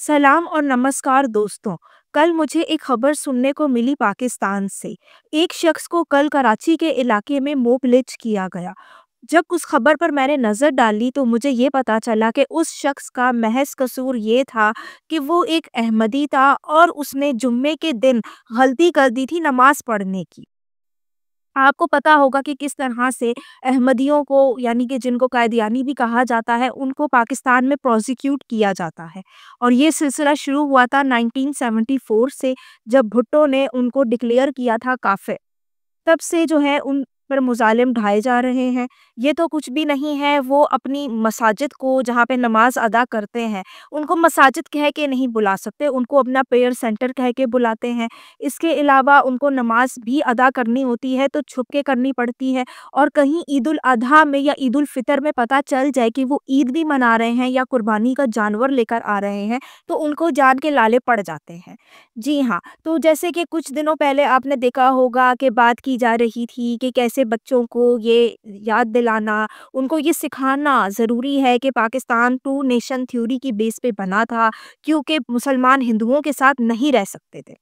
सलाम और नमस्कार दोस्तों। कल मुझे एक खबर सुनने को मिली पाकिस्तान से। एक शख्स को कल कराची के इलाके में मोब लिंच किया गया। जब उस खबर पर मैंने नज़र डाली तो मुझे ये पता चला कि उस शख्स का महज कसूर ये था कि वो एक अहमदी था और उसने जुम्मे के दिन गलती कर दी थी नमाज़ पढ़ने की। आपको पता होगा कि किस तरह से अहमदियों को यानी कि जिनको कादियानी भी कहा जाता है, उनको पाकिस्तान में प्रोसिक्यूट किया जाता है। और ये सिलसिला शुरू हुआ था 1974 से जब भुट्टो ने उनको डिक्लेयर किया था काफ़िर। तब से जो है उन पर मुज़ालिम ढाए जा रहे हैं। ये तो कुछ भी नहीं है, वो अपनी मसाजिद को जहाँ पे नमाज़ अदा करते हैं, उनको मसाजिद कह के नहीं बुला सकते, उनको अपना प्रेयर सेंटर कह के बुलाते हैं। इसके अलावा उनको नमाज़ भी अदा करनी होती है तो छुप के करनी पड़ती है और कहीं ईद उल अज़हा में या ईद उल फ़ितर में पता चल जाए कि वो ईद भी मना रहे हैं या कुर्बानी का जानवर लेकर आ रहे हैं, तो उनको जान के लाले पड़ जाते हैं। जी हाँ। तो जैसे कि कुछ दिनों पहले आपने देखा होगा कि बात की जा रही थी कि कैसे बच्चों को ये याद दिलाना, उनको ये सिखाना ज़रूरी है कि पाकिस्तान टू नेशन थ्योरी की बेस पे बना था, क्योंकि मुसलमान हिंदुओं के साथ नहीं रह सकते थे।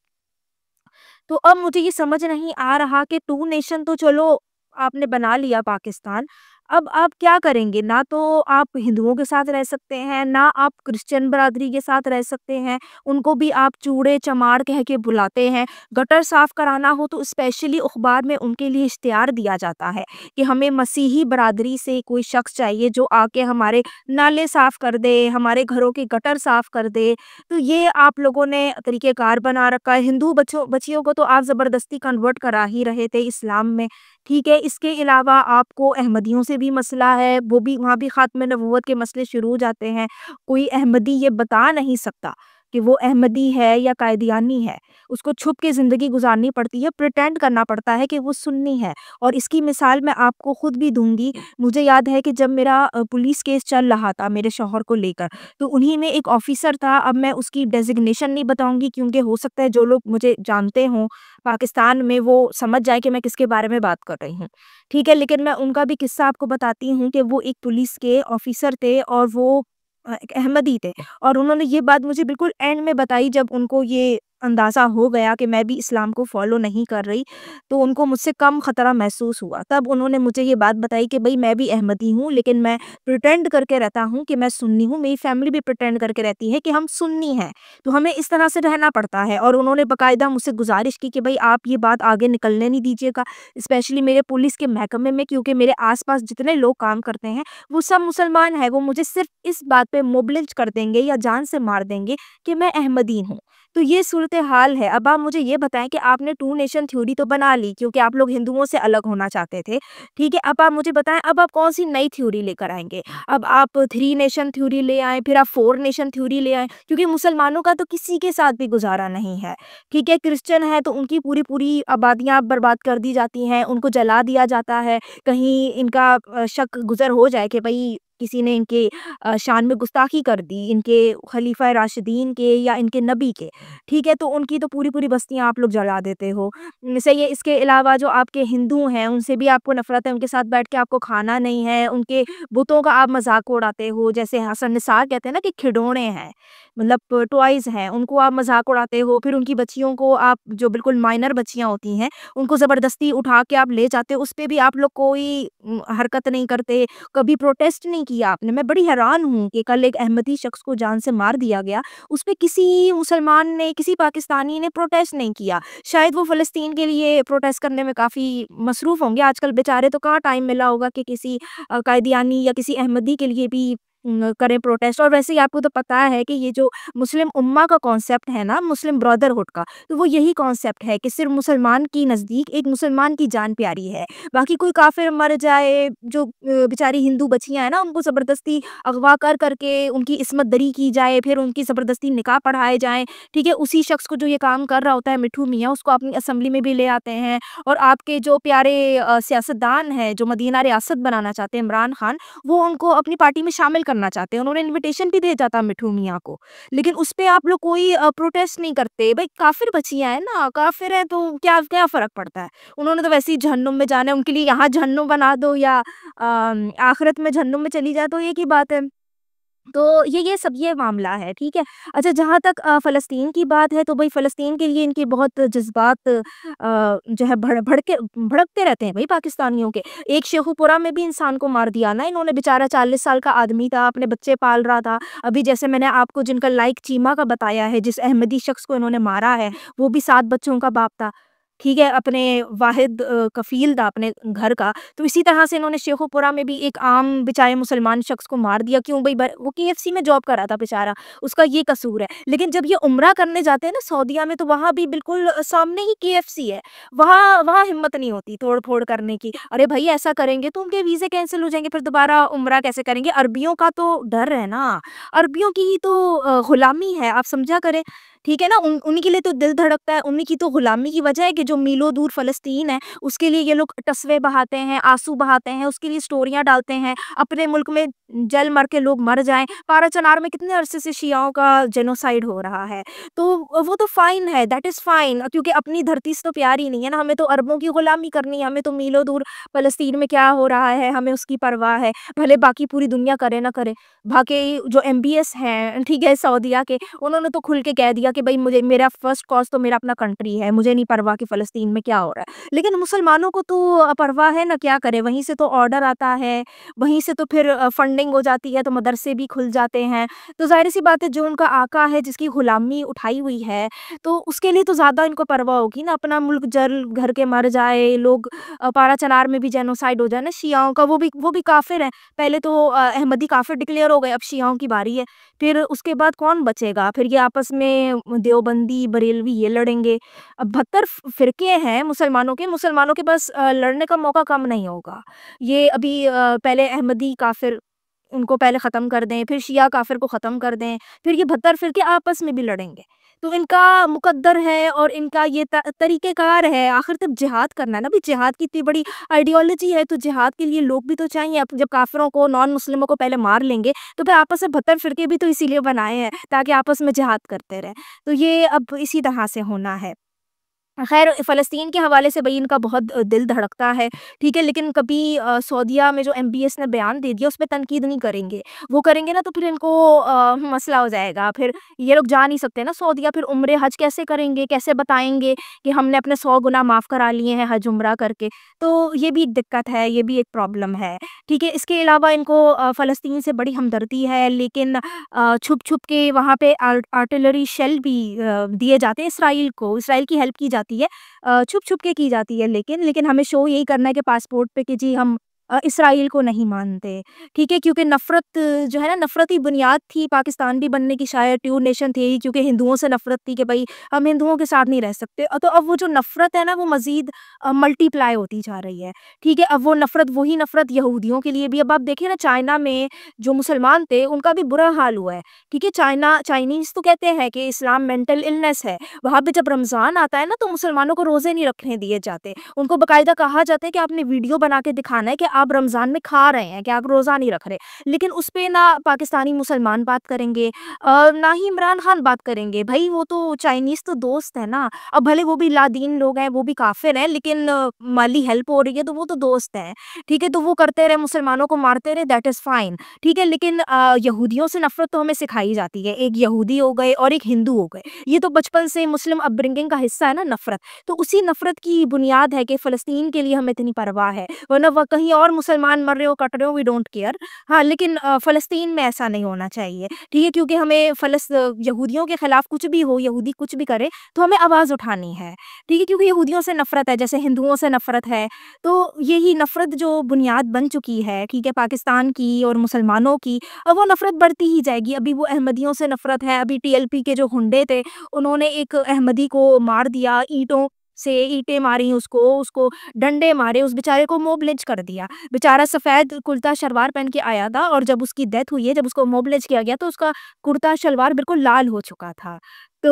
तो अब मुझे ये समझ नहीं आ रहा कि टू नेशन तो चलो आपने बना लिया पाकिस्तान, अब आप क्या करेंगे? ना तो आप हिंदुओं के साथ रह सकते हैं, ना आप क्रिश्चियन बरादरी के साथ रह सकते हैं, उनको भी आप चूड़े-चमार कह के बुलाते हैं। गटर साफ़ कराना हो तो स्पेशली अखबार में उनके लिए इश्तिहार दिया जाता है कि हमें मसीही बरादरी से कोई शख्स चाहिए जो आके हमारे नाले साफ़ कर दे, हमारे घरों के गटर साफ़ कर दे। तो ये आप लोगों ने तरीक़ेकार बना रखा है। हिंदू बच्चों बच्चियों को तो आप ज़बरदस्ती कन्वर्ट करा ही रहे थे इस्लाम में, ठीक है। इसके अलावा आपको अहमदियों से भी मसला है, वो भी वहाँ भी ख़ात्मे नबूवत के मसले शुरू हो जाते हैं। कोई अहमदी ये बता नहीं सकता कि वो अहमदी है या कादियानी है। उसको छुप के ज़िंदगी गुज़ारनी पड़ती है, प्रिटेंड करना पड़ता है कि वो सुन्नी है। और इसकी मिसाल मैं आपको खुद भी दूँगी। मुझे याद है कि जब मेरा पुलिस केस चल रहा था मेरे शौहर को लेकर, तो उन्हीं में एक ऑफ़िसर था, अब मैं उसकी डेज़िग्नेशन नहीं बताऊँगी क्योंकि हो सकता है जो लोग मुझे जानते हों पाकिस्तान में वो समझ जाएँ कि मैं किसके बारे में बात कर रही हूँ। ठीक है, लेकिन मैं उनका भी किस्सा आपको बताती हूँ कि वो एक पुलिस के ऑफ़िसर थे और वो एक अहमदी थे और उन्होंने ये बात मुझे बिल्कुल एंड में बताई जब उनको ये अंदाज़ा हो गया कि मैं भी इस्लाम को फ़ॉलो नहीं कर रही, तो उनको मुझसे कम ख़तरा महसूस हुआ। तब उन्होंने मुझे ये बात बताई कि भई मैं भी अहमदी हूँ, लेकिन मैं प्रिटेंड करके रहता हूँ कि मैं सुन्नी हूँ, मेरी फैमिली भी प्रिटेंड करके रहती है कि हम सुन्नी हैं। तो हमें इस तरह से रहना पड़ता है और उन्होंने बाकायदा मुझसे गुज़ारिश की कि भई आप ये बात आगे निकलने नहीं दीजिएगा, स्पेशली मेरे पुलिस के महकमे में क्योंकि मेरे आस-पास जितने लोग काम करते हैं, वो सब मुसलमान हैं। वो मुझे सिर्फ़ इस बात पे मोब-लिंच कर देंगे या जान से मार देंगे कि मैं अहमदी हूँ। तो ये सूरत-ए-हाल है। अब आप मुझे ये बताएँ कि आपने टू नेशन थ्योरी तो बना ली क्योंकि आप लोग हिंदुओं से अलग होना चाहते थे, ठीक है? अब आप मुझे बताएँ अब आप कौन-सी नई थ्योरी लेकर आएँगे? अब आप थ्री नेशन थ्योरी ले आएँ, फिर आप फोर नेशन थ्योरी ले आएँ, क्योंकि मुसलमानों का तो किसी के साथ भी गुज़ारा नहीं है, ठीक है? क्रिश्चियन है तो उनकी पूरी-पूरी आबादियाँ बर्बाद कर दी जाती हैं, उनको जला दिया जाता है, कहीं इनका शक गुज़र हो जाए कि भई किसी ने इनके शान में गुस्ताखी कर दी, इनके खलीफा राशिदीन के या इनके नबी के, ठीक है? तो उनकी तो पूरी-पूरी बस्तियाँ आप लोग जला देते हो। सही है, इसके अलावा जो आपके हिंदू हैं, उनसे भी आपको नफ़रत है, उनके साथ बैठ के आपको खाना नहीं है, उनके बुतों का आप मज़ाक उड़ाते हो, जैसे हसन निसार कहते हैं ना कि खिलौने हैं, मतलब टॉयज़ हैं, उनको आप मज़ाक उड़ाते हो। फिर उनकी बच्चियों को आप जो बिल्कुल माइनर बच्चियाँ होती हैं, उनको ज़बरदस्ती उठा के आप ले जाते हो, उस पे भी आप लोग कोई हरकत नहीं करते, कभी प्रोटेस्ट नहीं किया आपने। मैं बड़ी हैरान हूँ कि कल एक अहमदी शख्स को जान से मार दिया गया, उस पे किसी मुसलमान ने, किसी पाकिस्तानी ने प्रोटेस्ट नहीं किया। शायद वो फ़लस्तीन के लिए प्रोटेस्ट करने में काफ़ी मसरूफ़ होंगे, आजकल बेचारे तो कहाँ टाइम मिला होगा कि किसी कादियानी या किसी अहमदी के लिए भी करें प्रोटेस्ट। और वैसे ही आपको तो पता है कि ये जो मुस्लिम उम्मा का कॉन्सेप्ट है ना, मुस्लिम ब्रदरहुड का, तो वो यही कॉन्सेप्ट है कि सिर्फ़ मुसलमान की नज़दीक एक मुसलमान की जान प्यारी है। बाकी कोई काफ़िर मर जाए, जो बेचारी हिंदू बच्चियाँ हैं ना, उनको ज़बरदस्ती अगवा कर के उनकी इस्मत दरी की जाए, फिर उनकी ज़बरदस्ती निकाह पढ़ाए जाएँ, ठीक है? उसी शख्स को जो ये काम कर रहा होता है मिट्ठू मियाँ, उसको अपनी असेंबली में भी ले आते हैं और आपके जो प्यारे सियासतदान हैं, जो मदीना रियासत बनाना चाहते हैं, इमरान खान, वो उनको अपनी पार्टी में शामिल करना चाहते हैं। उन्होंने इन्विटेशन भी भेजा था मिट्ठू मियाँ को, लेकिन उसपे आप लोग कोई प्रोटेस्ट नहीं करते। भई काफ़िर बच्चियाँ हैं ना, काफ़िर हैं तो क्या क्या फ़र्क पड़ता है? उन्होंने तो वैसे ही जहन्नुम में जाना है, उनके लिए यहाँ जहन्नुम बना दो या आखिरत में जहन्नुम में चली जाए तो एक ही बात है। तो ये मामला है, ठीक है? अच्छा, जहाँ तक फ़लस्तीन की बात है, तो भई फ़लस्तीन के लिए इनके बहुत जज़्बात जो है भड़कते रहते हैं भई पाकिस्तानियों के। एक शेखुपुरा में भी इंसान को मार दिया ना इन्होंने, बेचारा 40 साल का आदमी था, अपने बच्चे पाल रहा था। अभी जैसे मैंने आपको जिनका लाइक चीमा का बताया है, जिस अहमदी शख्स को इन्होंने मारा है, वो भी 7 बच्चों का बाप था, ठीक है? अपने वाहिद कफ़ील था अपने घर का। तो इसी तरह से इन्होंने शेखुपुरा में भी एक आम बेचारे मुसलमान शख्स को मार दिया। क्यों भई? वो केएफसी में जॉब कर रहा था बेचारा, उसका ये कसूर है। लेकिन जब ये उम्रा करने जाते हैं ना सऊदीया में, तो वहाँ भी बिल्कुल सामने ही केएफसी है। वहाँ वहाँ हिम्मत नहीं होती तोड़-फोड़ करने की। अरे भई, ऐसा करेंगे तो उनके वीज़े कैंसल हो जाएँगे, फिर दोबारा उम्रा कैसे करेंगे? अरबियों का तो डर है ना, अरबियों की ही तो गुलामी है, आप समझा करें, ठीक है ना? उन्हीं के लिए तो दिल धड़कता है, उन्हीं की तो गुलामी की वजह है कि जो मीलों दूर फ़लस्तीन है, उसके लिए ये लोग तस्वे बहाते हैं, आँसू बहाते हैं, उसके लिए स्टोरियाँ डालते हैं, अपने मुल्क में जल मर के लोग मर जाएँ। पारा चनार में कितने अरसे से शियाओं का जेनोसाइड हो रहा है। तो वो तो फ़ाइन है, दैट इज़ फ़ाइन, क्योंकि अपनी धरती से तो प्यार ही नहीं है ना, हमें तो अरबों की गुलामी करनी है, हमें तो मीलों दूर फ़लस्तीन में क्या हो रहा है, हमें उसकी परवाह है। भले बाकी पूरी दुनिया करे ना करे। बाकी जो एमबीएस हैं, ठीक है, सऊदीया के, उन्होंने तो खुल के कह दिया कि भई मुझे मेरा फर्स्ट कॉज़ तो मेरा अपना कंट्री है, मुझे नहीं परवाह कि फ़लस्तीन में क्या हो रहा है। लेकिन मुसलमानों को तो परवाह है ना, क्या करें, वहीं से तो ऑर्डर आता है, वहीं से तो फिर फंडिंग हो जाती है, तो मदरसे भी खुल जाते हैं। तो ज़ाहिर-सी बात है, जो उनका आका है, जिसकी गुलामी उठाई हुई है, तो उसके लिए तो ज़्यादा इनको परवाह होगी ना, अपना मुल्क जल घर के मर जाए, लोग पारा चनार में भी जेनोसाइड हो जाए ना शियाओं का, वो भी काफ़िर हैं। पहले तो अहमदी काफ़िर डिक्लेयर हो गए, अब शियाओं की बारी है। फिर उसके बाद कौन बचेगा? फिर ये आपस में देवबंदी, बरेलवी ये लड़ेंगे। अब 72 फ़िरके हैं मुसलमानों के पास लड़ने का मौका कम नहीं होगा। ये अभी पहले अहमदी काफ़िर, उनको पहले ख़त्म कर दें, फिर शिया काफ़िर को ख़त्म कर दें, फिर ये 72 फ़िरके आपस में भी लड़ेंगे। तो इनका मुकद्दर है और इनका ये तरीक़ेकार है, आखिर तक जिहाद करना है ना, भई जिहाद की इतनी बड़ी आइडियोलॉजी है, तो जिहाद के लिए लोग भी तो चाहिए। अब जब काफ़िरों को, नॉन मुस्लिमों को पहले मार लेंगे, तो फिर आपस में 72 फ़िरके भी तो इसीलिए बनाए हैं, ताकि आपस में जिहाद करते रहें। तो ये अब इसी तरह से होना है। ख़ैर, फ़लस्तीन के हवाले से भई इनका बहुत दिल धड़कता है, ठीक है? लेकिन कभी सऊदीया में जो एमबीएस ने बयान दे दिया, उसपे तनकीद नहीं करेंगे। वो करेंगे ना, तो फिर इनको मसला हो जाएगा। फिर ये लोग जा नहीं सकते ना सऊदीया, फिर उम्रे हज कैसे करेंगे? कैसे बताएँगे कि हमने अपने 100 गुनाह माफ़ करा लिए हैं हज-उम्रा करके? तो ये भी एक दिक्कत है, ये भी एक प्रॉब्लम है, ठीक है? इसके अलावा इनको फ़लस्तीन से बड़ी हमदर्दी है, लेकिन छुप-छुप के वहाँ पे आर्टिलरी शेल भी दिए जाते हैं इसराइल को, इसराइल की हेल्प की जाती है। छुप-छुप के की जाती है, लेकिन हमें शो यही करना है कि पासपोर्ट पे कि जी हम इसराइल को नहीं मानते, ठीक है? क्योंकि नफ़रत जो है ना, नफ़रत ही बुनियाद थी पाकिस्तान भी बनने की, शायद ट्रू नेशन थे ही, क्योंकि हिंदुओं से नफ़रत थी कि भई हम हिंदुओं के साथ नहीं रह सकते। तो अब वो जो नफ़रत है ना, वो मज़ीद मल्टीप्लाई होती जा रही है, ठीक है? अब वो नफ़रत, वही नफ़रत यहूदियों के लिए भी, अब आप देखिए ना, चाइना में जो मुसलमान थे, उनका भी बुरा हाल हुआ है, ठीक है? चाइनीज़ तो कहते हैं कि इस्लाम मेंटल इलनेस है। वहाँ पे जब रमज़ान आता है ना, तो मुसलमानों को रोज़े नहीं रखने दिए जाते। उनको बाकायदा कहा जाता है कि आपने वीडियो बना के दिखाना है कि आप रमज़ान में खा रहे हैं, कि आप रोज़ा नहीं रख रहे। लेकिन उसपे ना पाकिस्तानी मुसलमान बात करेंगे, ना ही इमरान खान बात करेंगे। भई वो तो चाइनीज़ तो दोस्त है ना, अब भले वो भी लादीन लोग हैं, वो भी काफ़िर हैं, लेकिन माली हेल्प हो रही है, तो वो तो दोस्त हैं, ठीक है? तो वो करते रहे, मुसलमानों को मारते रहे, दैट इज़ फाइन, ठीक है? लेकिन यहूदियों से नफ़रत तो हमें सिखाई जाती है। एक यहूदी हो गए और एक हिंदू हो गए। ये तो बचपन से मुस्लिम अपब्रिंगिंग का हिस्सा है ना नफ़रत। तो उसी नफ़रत की बुनियाद है कि फ़लस्तीन के लिए हमें इतनी परवाह है, वरना व कहीं और मुसलमान मर रहे हो, कट रहे हो, वी डोंट केयर। हाँ, लेकिन फ़लस्तीन में ऐसा नहीं होना चाहिए, ठीक है? क्योंकि हमें यहूदियों के खिलाफ कुछ भी हो, यहूदी कुछ भी करे, तो हमें आवाज़ उठानी है, ठीक है? क्योंकि यहूदियों से नफ़रत है, जैसे हिंदुओं से नफ़रत है, तो यही नफ़रत जो बुनियाद बन चुकी है, ठीक है? पाकिस्तान की और मुसलमानों की, वो नफ़रत बढ़ती ही जाएगी। अभी वो अहमदियों से नफ़रत है, अभी टीएलपी के जो गुंडे थे, उन्होंने एक अहमदी को मार दिया, ईंटों से ईंटें मारी उसको डंडे मारे, उस बेचारे को मोब लिंच कर दिया। बेचारा सफ़ेद कुर्ता शलवार पहन के आया था, और जब उसकी डेथ हुई है, जब उसको मोब लिंच किया गया, तो उसका कुर्ता शलवार बिल्कुल लाल हो चुका था। तो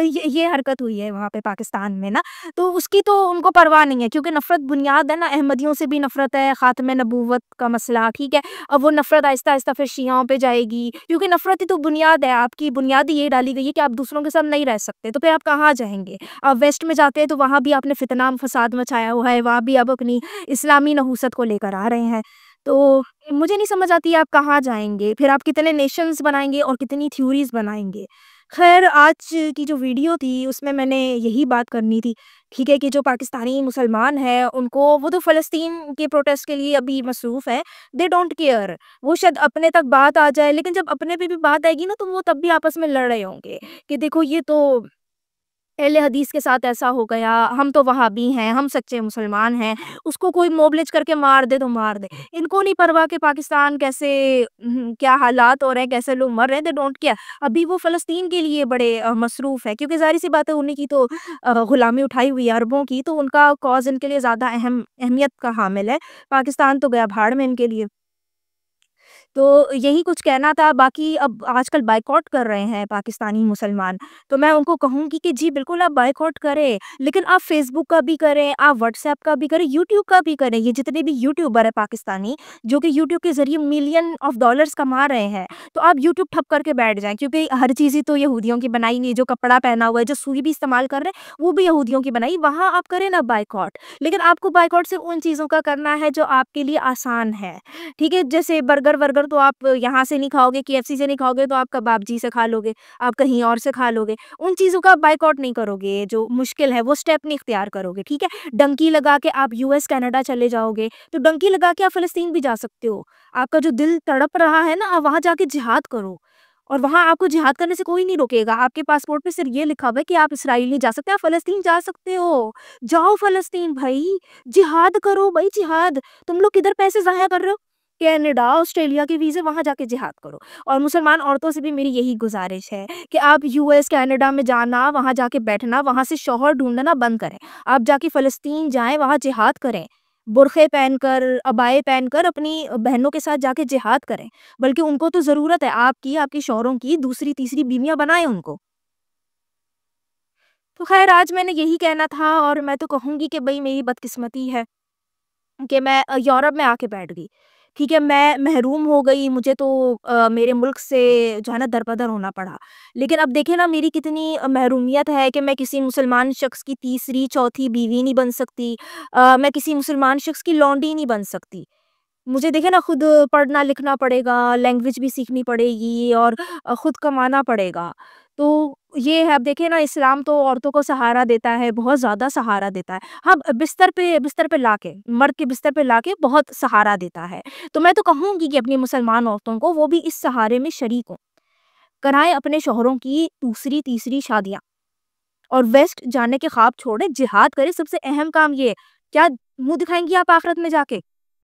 ये हरकत हुई है वहाँ पे पाकिस्तान में ना, तो उसकी तो उनको परवाह नहीं है, क्योंकि नफ़रत बुनियाद है ना, अहमदियों से भी नफ़रत है, ख़ात्मे नबूवत का मसला, ठीक है? अब वो नफ़रत आहिस्ता-आहिस्ता फिर शियाओं पे जाएगी, क्योंकि नफ़रत ही तो बुनियाद है, आपकी बुनियाद ही ये डाली गई है कि आप दूसरों के साथ नहीं रह सकते, तो फिर आप कहाँ जाएँगे? आप वेस्ट में जाते हैं, तो वहाँ भी आपने फ़ितना फ़साद मचाया हुआ है, वहाँ भी आप अपनी इस्लामी नहूसत को लेकर आ रहे हैं। तो मुझे नहीं समझ आती आप कहाँ जाएँगे? फिर आप कितने नेशंस बनाएँगे और कितनी थ्योरीज़ बनाएँगे? ख़ैर आज की जो वीडियो थी उसमें मैंने यही बात करनी थी, ठीक है? कि जो पाकिस्तानी मुसलमान हैं उनको वो तो फ़लस्तीन के प्रोटेस्ट के लिए अभी मसरूफ़ हैं, दे डोंट केयर। वो शायद अपने तक बात आ जाए लेकिन जब अपने पे भी बात आएगी ना तो वो तब भी आपस में लड़ रहे होंगे, कि देखो ये तो अहले हदीस के साथ ऐसा हो गया, हम तो वहाबी हैं, हम सच्चे मुसलमान हैं, उसको कोई मोब लिच करके मार दे तो मार दे। इनको नहीं परवाह कि पाकिस्तान कैसे क्या हालात हो रहे हैं, कैसे लोग मर रहे हैं, दे डोंट केयर। अभी वो फ़लस्तीन के लिए बड़े मसरूफ़ हैं क्योंकि ज़ाहिर-सी बात है उन्हीं की तो गुलामी उठाई हुई है अरबों की, तो उनका कॉज़ इनके लिए ज़्यादा अहमियत का हामिल है। पाकिस्तान तो गया भाड़ में इनके लिए। तो यही कुछ कहना था, बाकी अब आजकल बायकॉट कर रहे हैं पाकिस्तानी मुसलमान, तो मैं उनको कहूँगी कि जी बिल्कुल आप बायकॉट करें, लेकिन आप फ़ेसबुक का भी करें, आप व्हाट्सऐप का भी करें, यूट्यूब का भी करें। ये जितने भी यूट्यूबर हैं पाकिस्तानी, जो कि यूट्यूब के ज़रिए मिलियन ऑफ डॉलर्स कमा रहे हैं, तो आप यूट्यूब ठप करके बैठ जाएँ क्योंकि हर चीज़ ही तो यहूदियों की बनाई नहीं है, जो कपड़ा पहना हुआ है, जो सुई भी इस्तेमाल कर रहे हैं, वो भी यहूदियों की बनाई, वहाँ आप करें ना बायकॉट। लेकिन आपको बायकॉट सिर्फ़ उन चीज़ों का करना है जो आपके लिए आसान है। ठीक है, जैसे बर्गर-वर्गर तो आप यहाँ से नहीं खाओगे, केएफसी से नहीं खाओगे तो आप कबाबजी से खा लोगे, आप कहीं और से खा लोगे। उन चीज़ों का आप बायकॉट नहीं करोगे, जो मुश्किल है वो स्टेप नहीं इख्तियार करोगे, ठीक है? डंकी लगा के आप यूएस, कनाडा चले जाओगे, तो डंकी लगा के आप फ़लस्तीन भी जा सकते हो। आपका जो दिल तड़प रहा है ना, आप वहाँ जाके जिहाद करो और वहाँ आपको जिहाद करने से कोई नहीं रोकेगा। आपके पासपोर्ट पे सिर्फ़ ये लिखा हुआ है कि आप इसराइल नहीं जा सकते, आप फ़लस्तीन जा सकते हो। जाओ फ़लस्तीन भई, जिहाद करो भई जिहाद। तुम लोग किधर पैसे ज़ाया कर रहे हो? कनाडा, ऑस्ट्रेलिया के वीज़े वहाँ जाके जिहाद करो। और मुसलमान औरतों से भी मेरी यही गुज़ारिश है कि आप यूएस, कनाडा में जाना, वहाँ जाके बैठना, वहाँ से शौहर ढूँढना बंद करें। आप जाके फ़लस्तीन जाएँ, वहाँ जिहाद करें। बुरख़े पहनकर, अबाए पहनकर अपनी बहनों के साथ जाके जिहाद करें। बल्कि उनको तो ज़रूरत है आपकी, आपके शौहरों की, दूसरी, तीसरी बीवियाँ बनाएँ उनको। तो ख़ैर आज मैंने यही कहना था और मैं तो कहूँगी कि भई मेरी बदकिस्मती है कि मैं यूरोप में आके बैठ गई। ठीक है, मैं महरूम हो गई, मुझे तो मेरे मुल्क से जो है ना दरबदर होना पड़ा। लेकिन अब देखिए ना मेरी कितनी महरूमियत है कि मैं किसी मुसलमान शख़्स की तीसरी, चौथी बीवी नहीं बन सकती। मैं किसी मुसलमान शख़्स की लौंडी नहीं बन सकती। मुझे देखिए ना खुद पढ़ना-लिखना पड़ेगा, लैंग्वेज भी सीखनी पड़ेगी और खुद कमाना पड़ेगा। तो ये है, अब देखिए ना इस्लाम तो औरतों को सहारा देता है, बहुत ज़्यादा सहारा देता है। हाँ, बिस्तर पे लाके, मर्द के बिस्तर पे लाके बहुत सहारा देता है। तो मैं तो कहूँगी कि अपनी मुसलमान औरतों को वो भी इस सहारे में शरीक हों। कराएँ अपने शौहरों की दूसरी, तीसरी शादियाँ और वेस्ट जाने के ख़्वाब छोड़ें, जिहाद करें, सबसे अहम काम ये है। क्या मुँह दिखाएँगी आप आखिरत में जाके?